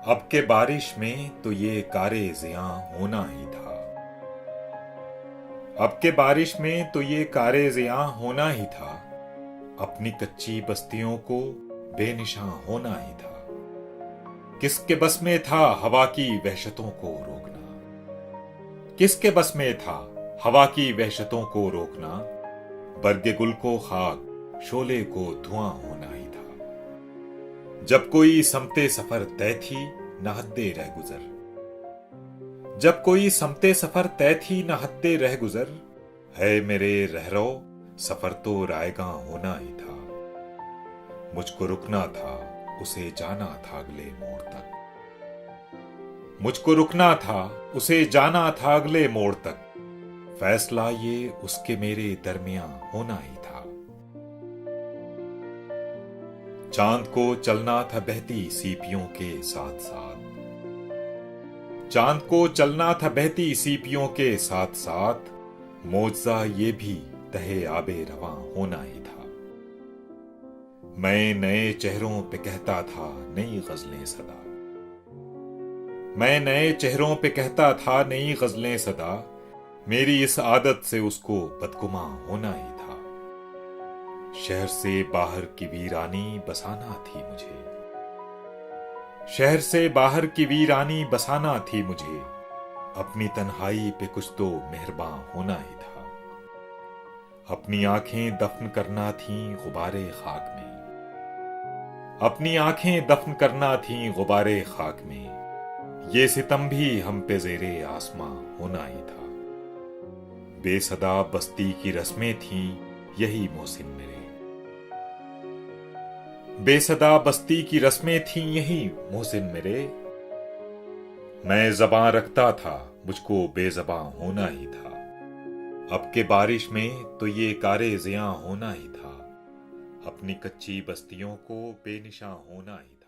अब के बारिश में तो ये कारे ज़ियां होना ही था। अब के बारिश में तो ये कारे ज़ियां होना ही था। अपनी कच्ची बस्तियों को बेनिशां होना ही था। किसके बस में था हवा की वहशतों को रोकना। किसके बस में था हवा की वहशतों को रोकना। बरगे गुल को खाक, शोले को धुआं होना ही था। जब कोई समते सफर तय थी न हद्दे रह गुजर। जब कोई समते सफर तय थी न हद्दे रह गुजर। है मेरे रहरो सफर तो रायगा होना ही था। मुझको रुकना था, उसे जाना था अगले मोड़ तक। मुझको रुकना था, उसे जाना था अगले मोड़ तक। फैसला ये उसके मेरे दरमियां होना ही था। चांद को चलना था बहती सीपियों के साथ साथ। चांद को चलना था बहती सीपियों के साथ साथ। मौजा ये भी तहे आबे रवां होना ही था। मैं नए चेहरों पे कहता था नई गजलें सदा। मैं नए चेहरों पे कहता था नई गजलें सदा। मेरी इस आदत से उसको बदगुमा होना ही था। शहर से बाहर की वीरानी बसाना थी मुझे। शहर से बाहर की वीरानी बसाना थी मुझे। अपनी तन्हाई पे कुछ तो मेहरबान होना ही था। अपनी आंखें दफन करना थी गुबारे खाक में। अपनी आंखें दफन करना थी गुबारे खाक में। ये सितम भी हम पे जेरे आसमां होना ही था। बेसदा बस्ती की रस्में थी यही मोहसिन मेरे। बेसदा बस्ती की रस्में थी यही मोहसिन मेरे। मैं ज़बां रखता था, मुझको बेज़बां होना ही था। अब के बारिश में तो ये कारे ज़ियां होना ही था। अपनी कच्ची बस्तियों को बेनिशां होना ही था।